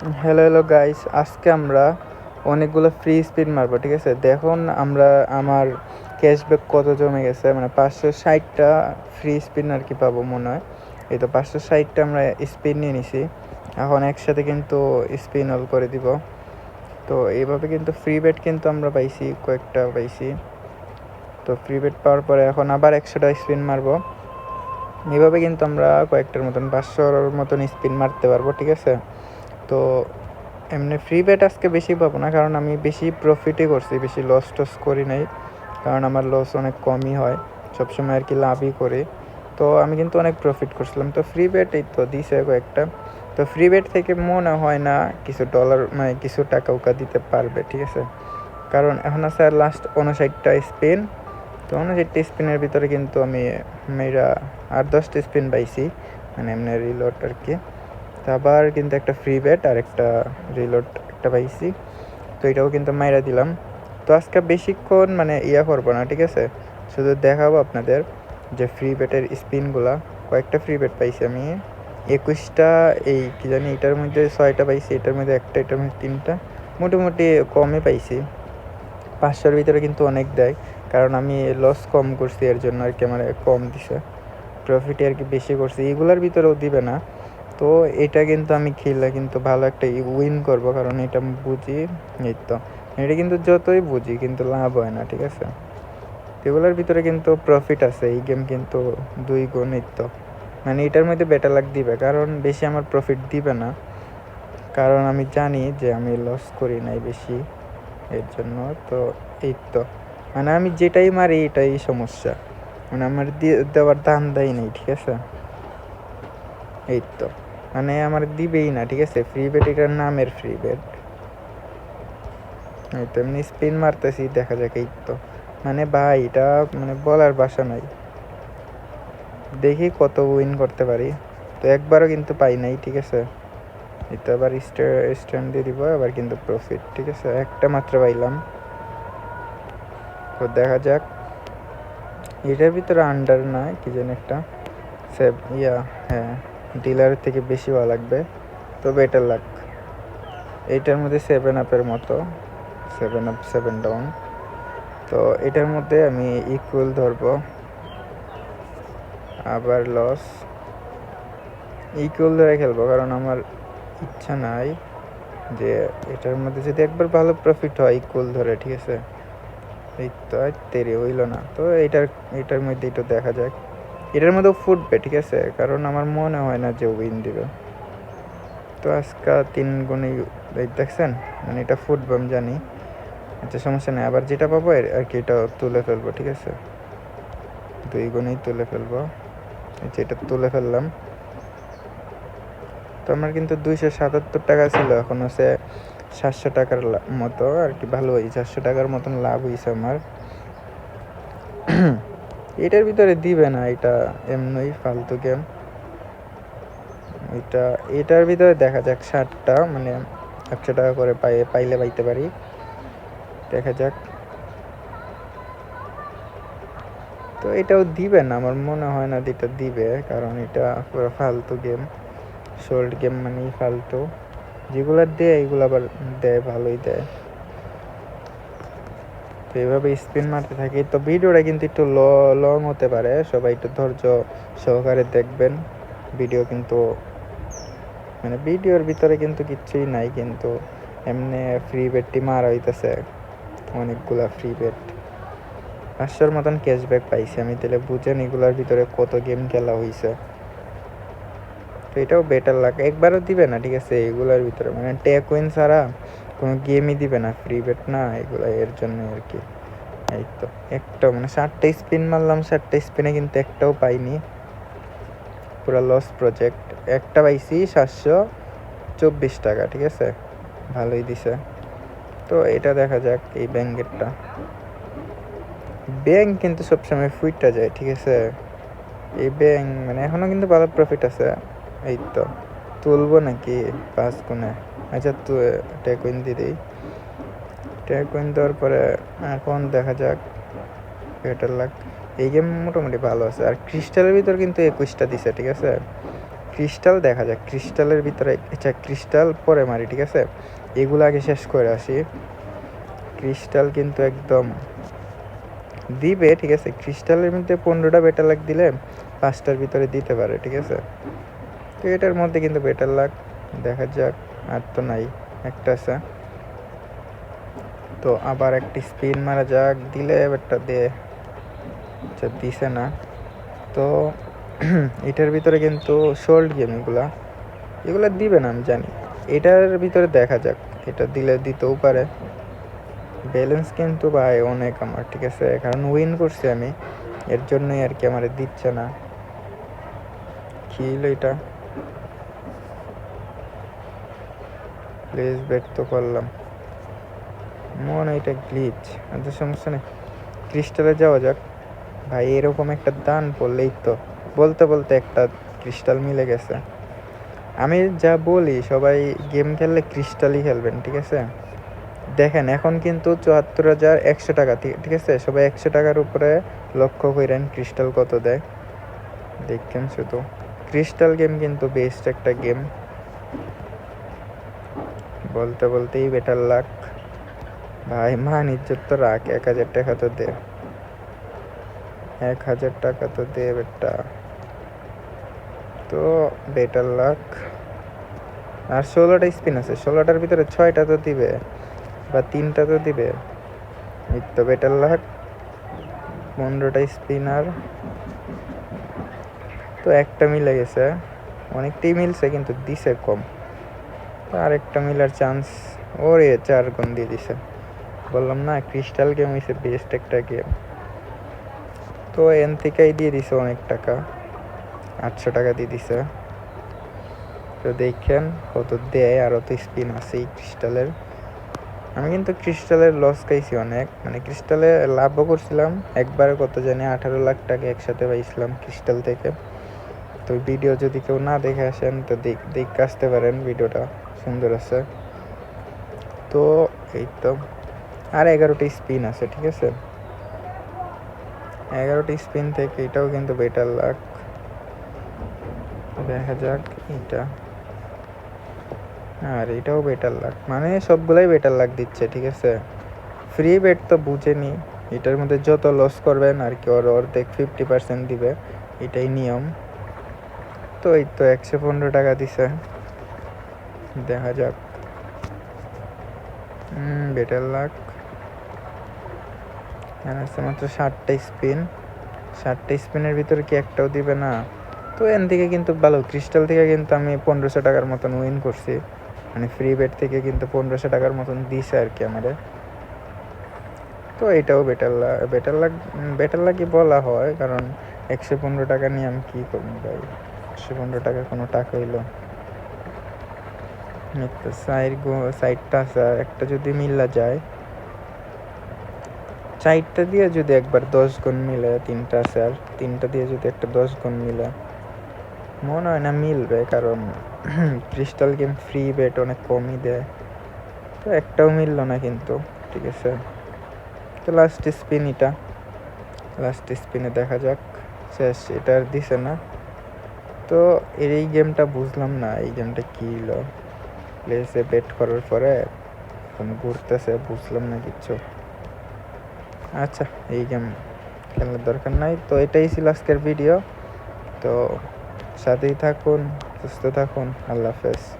Hello hello guys, আজকে আমরা অনেকগুলো ফ্রি স্পিন মারবো। ঠিক আছে, দেখুন আমার ক্যাশব্যাক কত জমে গেছে। মানে 560টা ফ্রি স্পিন আর কি পাবো মনে হয়। এই তো 560টা আমরা স্পিন নিয়ে নিছি। এখন একসাথে কিন্তু স্পিন অল করে দিব। তো এইভাবে কিন্তু ফ্রি বেট কিন্তু আমরা পাইছি, কয়েকটা পাইছি। তো ফ্রি বেট পাওয়ার পরে এখন আবার 100টা স্পিন মারবো। এইভাবে কিন্তু আমরা কয়েকটার মতন 500-র মতন স্পিন মারতে পারবো। ঠিক আছে, তো এমনি ফ্রি বেট আজকে বেশি পাবো না, কারণ আমি বেশি প্রফিটই করছি, বেশি লস টস করি নাই। কারণ আমার লস অনেক কমই হয়, সবসময় আর কি লাভই করি। তো আমি কিন্তু অনেক প্রফিট করছিলাম। তো ফ্রি বেট এই তো দিছে কয়েকটা। তো ফ্রি বেট থেকে মনে হয় না কিছু ডলার মানে কিছু টাকা উকা দিতে পারবে। ঠিক আছে, কারণ এখন আছে আর লাস্ট 59টা স্পিন। তো 59টা স্পিনের ভিতরে কিন্তু আমি মেয়েরা 8-10টা স্পিন পাইছি, মানে এমনি রিলোড আর কি। তো আবার কিন্তু একটা ফ্রি বেট আর একটা রিলোড একটা পাইছি। তো এটাও কিন্তু মাইরা দিলাম। তো আজকে বেশিক্ষণ মানে করবো না। ঠিক আছে, শুধু দেখাবো আপনাদের যে ফ্রি বেটের স্পিনগুলা। কয়েকটা ফ্রি বেট পাইছি আমি, 21টা। এই কি জানি, এটার মধ্যে 6টা পাইছি, এটার মধ্যে একটা, এটার মধ্যে 3টা। মোটামুটি কমই পাইছি। 500-র ভিতরে কিন্তু অনেক দেয়, কারণ আমি লস কম করছি, এর জন্য আর কি আমার কম দিছে। প্রফিটে আর কি বেশি করছি, এগুলার ভিতরেও দিবে না। তো এটা কিন্তু আমি খেললে কিন্তু ভালো একটা উইন করব, কারণ এটা আমি বুঝি। এই তো এটা কিন্তু যতই বুঝি কিন্তু লাভ হয় না। ঠিক আছে, এগুলোর ভিতরে কিন্তু প্রফিট আছে, এই গেম কিন্তু 2 গুণ। এই তো মানে এটার মধ্যে বেটার লাগ দিবে, কারণ বেশি আমার প্রফিট দিবে না, কারণ আমি জানি যে আমি লস করি নাই বেশি, এর জন্য। তো এই তো মানে আমি যেটাই মারি এটাই সমস্যা, মানে আমার দেওয়ার দাম দেয় নেই। ঠিক আছে, এই তো মানে আমার দিবেই না। ঠিক আছে, ফ্রি বেট এটার নামের ফ্রি বেট। এই তো এমনি স্পিন মারতেছি, দেখা যাক। এই তো মানে ভাই, এটা মানে বলার ভাষা নাই। দেখি কত উইন করতে পারি। তো একবারও কিন্তু পাই নাই। ঠিক আছে, এই তো আবার স্ট্যান্ড দিয়ে দিব, আবার কিন্তু প্রফিট। ঠিক আছে, একটা মাত্র পাইলাম। তো দেখা যাক। এটার ভিতরে আন্ডার না কি যেন একটা সেভ হ্যাঁ, ডিলারের থেকে বেশি ভালো লাগবে, তবে এটা লাগ। এইটার মধ্যে 7 আপের মতো, 7 আপ 7 ডাউন। তো এটার মধ্যে আমি ইকুয়াল ধরবো, আবার লস। ইকুয়াল ধরে খেলবো, কারণ আমার ইচ্ছা নাই যে এটার মধ্যে যদি একবার ভালো প্রফিট হয় ইকুয়াল ধরে। ঠিক আছে, এই তো দেরি হইল না। তো এটার মধ্যে একটু দেখা যাক। এটার মধ্যেও ফুটবে। ঠিক আছে, কারণ আমার মনে হয় না যে উইন দিবে। তো আজকে 3 গুণে দেখছেন, মানে এটা ফুটবে আমি জানি। আচ্ছা, সমস্যা নেই, আবার যেটা পাবো আর কি এটা তুলে ফেলবো। ঠিক আছে, 2 গুণেই তুলে ফেলবো। যেটা তুলে ফেললাম। তো আমার কিন্তু 277 টাকা ছিল, এখন হচ্ছে 700 টাকার মতো আর কি। ভালো হয়েছে, 700 টাকার মতন লাভ হয়েছে আমার। এটার ভিতরে দিবে না, এটা এমনই ফালতু গেম। এটার ভিতরে দেখা যাক 60টা, মানে 100 টাকা করে পাইলে পাইতে পারি। দেখা যাক। তো এটাও দিবে না, আমার মনে হয় না এটা দিবে, কারণ এটা পুরো ফালতু গেম। শোল্ড গেম মানেই ফালতু। যেগুলো দেয় এগুলো আবার দেয়, ভালোই দেয়। তো এইভাবে স্পিন মারতে থাকি। তো ভিডিওটা কিন্তু একটু লং হতে পারে, সবাই একটু ধৈর্য সহকারে দেখবেন। ভিডিও কিন্তু মানে ভিডিওর ভিতরে কিন্তু কিচ্ছুই নাই, কিন্তু এমনি ফ্রি বেটটি মারা হইতেছে, অনেকগুলা ফ্রি বেট। 500-র মতন ক্যাশব্যাক পাইছি আমি, তাহলে বুঝেন এগুলার ভিতরে কত গেম খেলা হয়েছে। তো এটাও বেটার লাগে, একবারও দিবে না। ঠিক আছে, এগুলার ভিতরে মানে টেক উইন ছাড়া কোনো গেমই দিবে না, ফ্রি বেট না এগুলো, এর জন্য আর কি। এই তো একটাও মানে 7টা স্পিন মারলাম, 7টা স্পিনে কিন্তু একটাও পাইনি, পুরো লস প্রজেক্ট। একটা পাইছি 724 টাকা। ঠিক আছে, ভালোই দিছে। তো এটা দেখা যাক এই ব্যাংকেরটা। ব্যাংক কিন্তু সবসময় ফুইটটা যায়। ঠিক আছে, এই ব্যাংক মানে এখনও কিন্তু ভালো প্রফিট আছে। এই তো তুলবো নাকি 5 গুণে। আচ্ছা, টেকুইন দিয়ে দিই। টেকুইন দেওয়ার পরে এখন দেখা যাক বেটার লাগ। এই গেম মোটামুটি ভালো আছে। আর ক্রিস্টালের ভিতর কিন্তু 21টা দিছে। ঠিক আছে, ক্রিস্টাল দেখা যাক, ক্রিস্টালের ভিতরে আচ্ছা ক্রিস্টাল পরে মারি, ঠিক আছে? এগুলো আগে শেষ করে আসি। ক্রিস্টাল কিন্তু একদম দিবে, ঠিক আছে? ক্রিস্টালের মধ্যে 15টা বেটার লাক দিলে 5টার ভিতরে দিতে পারে, ঠিক আছে? তো এটার মধ্যে কিন্তু বেটার লাক দেখা যাক। আর তো নাই, একটা আছে। তো আবার একটি স্পিন মারা যাক, দিলে এবারটা দিয়ে আচ্ছা দিছে না। তো এটার ভিতরে কিন্তু শর্ট গেম এগুলা দিবে না আমি জানি। এটার ভিতরে দেখা যাক, এটা দিলে দিতেও পারে। ব্যালেন্স কিন্তু ভাই অনেক আমার, ঠিক আছে? কারণ উইন করছি আমি, এর জন্যই আর কি আমার দিচ্ছে না। কি হলো এটা? প্লিজ বেট তো করলাম, মনে হয় এটা গ্লিচ। আচ্ছা সমস্যা নেই, ক্রিস্টালে যাওয়া যাক। ভাই এরকম একটা দান পড়লেই তো বলতে বলতে একটা ক্রিস্টাল মিলে গেছে। আমি যা বলি সবাই গেম খেললে ক্রিস্টালই খেলবেন, ঠিক আছে? দেখেন এখন কিন্তু 74,100 টাকা, ঠিক আছে? সবাই 100 টাকার উপরে লক্ষ্য করেন ক্রিস্টাল কত দেয় দেখেন শুধু। ক্রিস্টাল গেম কিন্তু বেস্ট একটা গেম। বলতে বলতেই বেটার লাক। ভাই মান ইজ্জত তো রাখ, 1,000 টাকা তো দে, 1,000 টাকা তো দে বেটা। তো বেটার লাক। আর 16টা স্পিন আছে, 16টার ভিতরে 6টা তো দিবে বা 3টা তো দিবে। এই তো বেটার লাক। 15টা স্পিনার, তো একটা মিলে গেছে, অনেকটাই মিলছে কিন্তু দিছে কম। আর একটা মিলার চান্স, ওরে 4 গুণ দিয়ে দিছে। বললাম না ক্রিস্টাল গেম হয়েছে বেস্ট একটা গেম। তো এন থেকেই দিয়ে দিছে অনেক টাকা, 800 টাকা দিয়ে দিছে। তো দেখেন কত দেয়, আরও তো স্পিন আছেই ক্রিস্টালের। আমি কিন্তু ক্রিস্টালের লস খাইছি অনেক, মানে ক্রিস্টালে লাভও করছিলাম একবারে কত জানি 18 লাখ টাকা একসাথে পাইছিলাম ক্রিস্টাল থেকে। তো ভিডিও যদি কেউ না দেখে আসেন তো দেখে আসতে পারেন, ভিডিওটা সুন্দর আছে। তো এই তো আর 11টা স্পিন আছে, ঠিক আছে? 11টা স্পিন থেকে এটাও কিন্তু বেটার লাক। দেখা যাক এটা, আর এটাও বেটার লাক, মানে সবগুলাই বেটার লাক দিচ্ছে, ঠিক আছে? ফ্রি বেট তো বুঝেনি, এটার মধ্যে যত লস করবেন আর কি ওর অর্ধেক 50% দিবে, এটাই নিয়ম। তো এই তো 115 টাকা দিছে, দেখা যাক। Better luck. আছে মাত্র 60টা স্পিন, 60টা স্পিনের ভিতরে কি একটাও দিবে না? তো এন থেকে কিন্তু ভালো, ক্রিস্টাল থেকে কিন্তু আমি 1500 টাকার মতন উইন করছি, মানে ফ্রি বেট থেকে কিন্তু 1500 টাকার মতন দিছে আর কি আমাদের। তো এটাও বেটার লাগি বলা হয়, কারণ 115 টাকা নিয়ে আমি কী করবো ভাই? 115 টাকা কোনো টাকা হইলো? সাইডটা আছে, একটা যদি মিল্লা যায়, 4টা দিয়ে যদি একবার 10 গুণ মিলে, 3টা আছে আর 3টা দিয়ে যদি একটা 10 গুণ মিলে, মনে হয় না মিলবে, কারণ ক্রিস্টাল গেম ফ্রি বেট অনেক কমই দেয়। তো একটাও মিললো না কিন্তু, ঠিক আছে? তো লাস্ট স্পিন এটা, লাস্ট স্পিনে দেখা যাক। শেষ, এটা আর দিছে না। তো এই গেমটা বুঝলাম না, এই গেমটা কী হলো? প্লেসে বেট করার পরে ঘুরতেছে, বুঝলাম না কিচ্ছু। আচ্ছা এই গেম খেলার দরকার নাই। তো এটাই ছিল আজকের ভিডিও। তো সাথেই থাকুন, সুস্থ থাকুন, আল্লাহ হাফেজ।